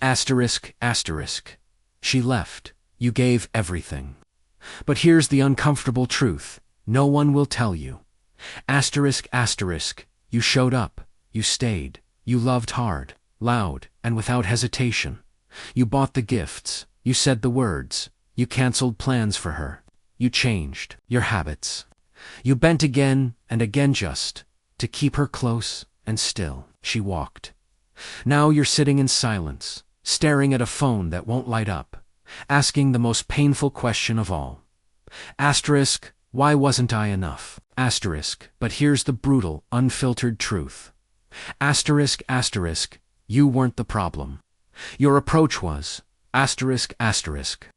Asterisk, asterisk. She left. You gave everything. But here's the uncomfortable truth. No one will tell you. Asterisk, asterisk. You showed up. You stayed. You loved hard, loud, and without hesitation. You bought the gifts. You said the words. You canceled plans for her. You changed your habits. You bent again and again just to keep her close, and still she walked. Now you're sitting in silence, staring at a phone that won't light up, asking the most painful question of all. Asterisk, why wasn't I enough? Asterisk, but here's the brutal, unfiltered truth. Asterisk, asterisk, you weren't the problem. Your approach was. Asterisk, asterisk.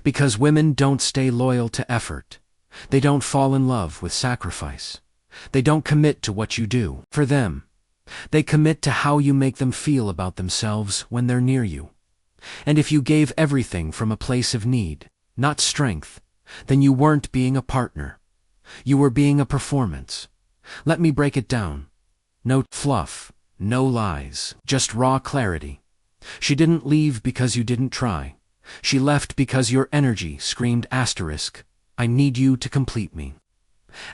Because women don't stay loyal to effort. They don't fall in love with sacrifice. They don't commit to what you do for them. They commit to how you make them feel about themselves when they're near you. And if you gave everything from a place of need, not strength, then you weren't being a partner. You were being a performance. Let me break it down. No fluff, no lies, just raw clarity. She didn't leave because you didn't try. She left because your energy screamed asterisk, I need you to complete me.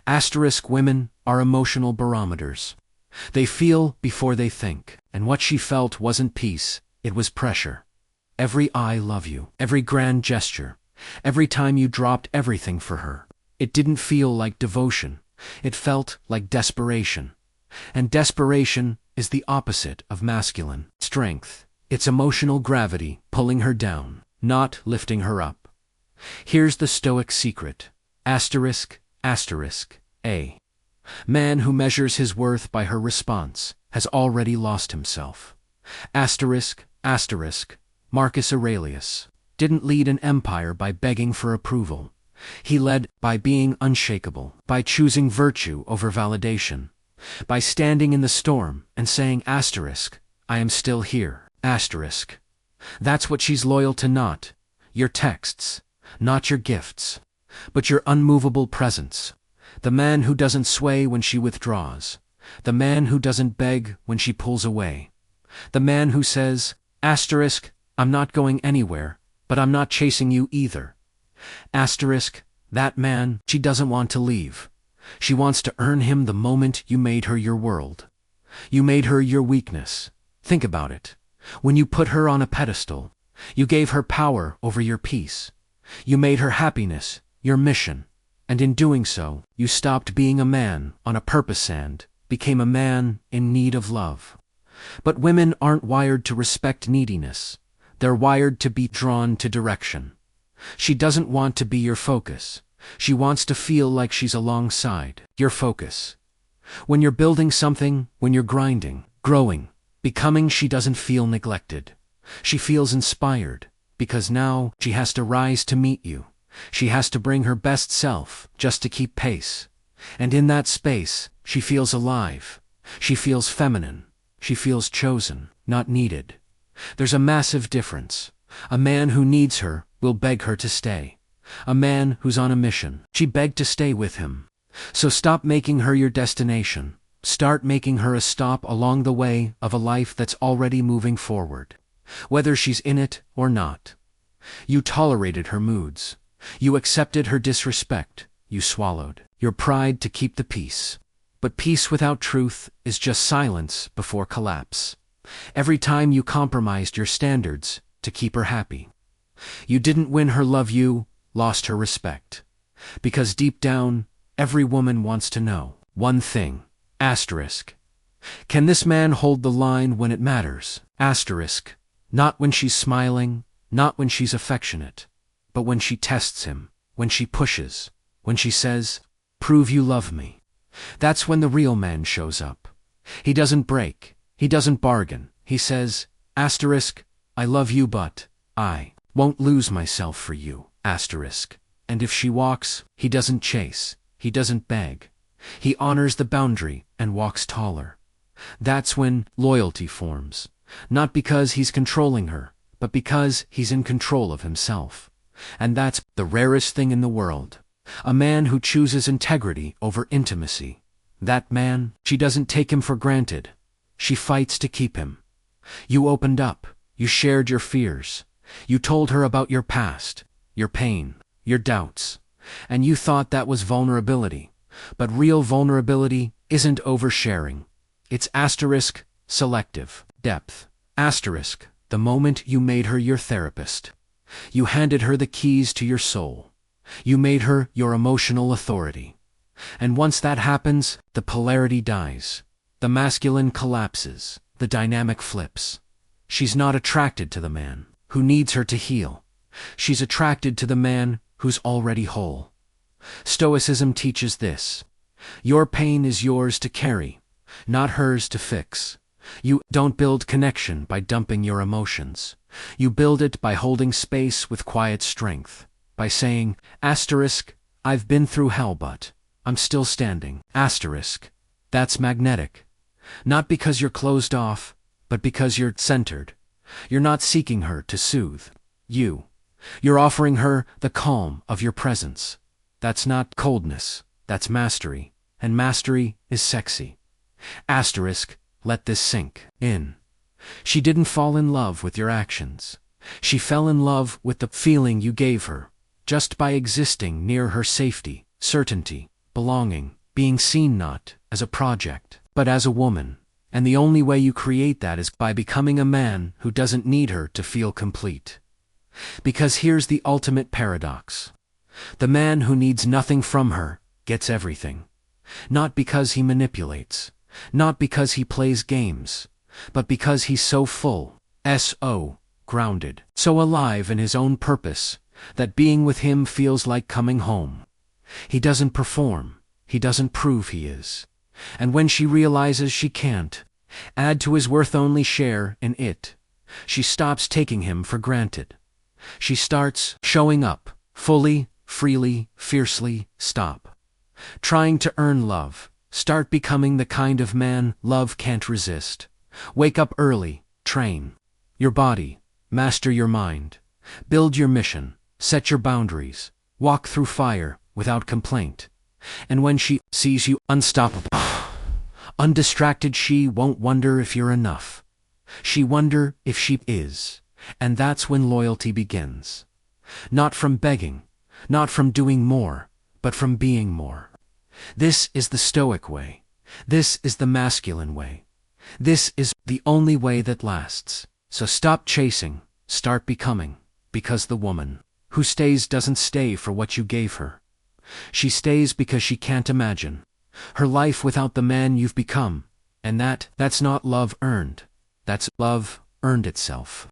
Asterisk women are emotional barometers. They feel before they think, and what she felt wasn't peace, it was pressure. Every I love you, every grand gesture, every time you dropped everything for her, it didn't feel like devotion, it felt like desperation. And desperation is the opposite of masculine strength. It's emotional gravity pulling her down, not lifting her up. Here's the Stoic secret. Asterisk, asterisk, a man who measures his worth by her response has already lost himself. Asterisk, asterisk, Marcus Aurelius didn't lead an empire by begging for approval. He led by being unshakable, by choosing virtue over validation, by standing in the storm and saying asterisk, I am still here, asterisk. That's what she's loyal to, not your texts, not your gifts, but your unmovable presence. The man who doesn't sway when she withdraws. The man who doesn't beg when she pulls away. The man who says, asterisk, I'm not going anywhere, but I'm not chasing you either. Asterisk, that man, she doesn't want to leave. She wants to earn him the moment you made her your world. You made her your weakness. Think about it. When you put her on a pedestal, you gave her power over your peace. You made her happiness your mission. And in doing so, you stopped being a man on a purpose and became a man in need of love. But women aren't wired to respect neediness. They're wired to be drawn to direction. She doesn't want to be your focus. She wants to feel like she's alongside your focus. When you're building something, when you're grinding, growing, becoming, she doesn't feel neglected. She feels inspired, because now she has to rise to meet you. She has to bring her best self just to keep pace. And in that space, she feels alive. She feels feminine. She feels chosen, not needed. There's a massive difference. A man who needs her will beg her to stay. A man who's on a mission, she begged to stay with him. So stop making her your destination. Start making her a stop along the way of a life that's already moving forward. Whether she's in it or not. You tolerated her moods. You accepted her disrespect. You swallowed your pride to keep the peace. But peace without truth is just silence before collapse. Every time you compromised your standards to keep her happy. You didn't win her love, you lost her respect. Because deep down, every woman wants to know one thing. Asterisk. Can this man hold the line when it matters? Asterisk. Not when she's smiling, not when she's affectionate, but when she tests him, when she pushes, when she says, prove you love me. That's when the real man shows up. He doesn't break. He doesn't bargain. He says, asterisk, I love you but I won't lose myself for you, asterisk. And if she walks, he doesn't chase. He doesn't beg. He honors the boundary and walks taller. That's when loyalty forms. Not because he's controlling her, but because he's in control of himself. And that's the rarest thing in the world. A man who chooses integrity over intimacy. That man, she doesn't take him for granted. She fights to keep him. You opened up. You shared your fears. You told her about your past, your pain, your doubts. And you thought that was vulnerability. But real vulnerability isn't oversharing. It's selective depth. The moment you made her your therapist. You handed her the keys to your soul. You made her your emotional authority. And once that happens, the polarity dies. The masculine collapses. The dynamic flips. She's not attracted to the man who needs her to heal. She's attracted to the man who's already whole. Stoicism teaches this. Your pain is yours to carry, not hers to fix. You don't build connection by dumping your emotions. You build it by holding space with quiet strength. By saying, I've been through hell but I'm still standing. That's magnetic. Not because you're closed off, but because you're centered. You're not seeking her to soothe you. You're offering her the calm of your presence. That's not coldness, that's mastery. And mastery is sexy. Let this sink in. She didn't fall in love with your actions. She fell in love with the feeling you gave her, just by existing near her safety, certainty, belonging, being seen not as a project, but as a woman. And the only way you create that is by becoming a man who doesn't need her to feel complete. Because here's the ultimate paradox. The man who needs nothing from her gets everything. Not because he manipulates, not because he plays games, but because he's so full, grounded, so alive in his own purpose, that being with him feels like coming home. He doesn't perform, he doesn't prove he is. And when she realizes she can't add to his worth, only share in it, she stops taking him for granted. She starts showing up, fully, freely, fiercely. Stop trying to earn love. Start becoming the kind of man love can't resist. Wake up early, train your body, master your mind, build your mission, set your boundaries, walk through fire without complaint. And when she sees you unstoppable, undistracted, she won't wonder if you're enough. She wonder if she is. And that's when loyalty begins. Not from begging, not from doing more, but from being more. This is the Stoic way. This is the masculine way. This is the only way that lasts. So stop chasing, start becoming, because the woman who stays doesn't stay for what you gave her. She stays because she can't imagine her life without the man you've become. And that's not love earned. That's love earned itself.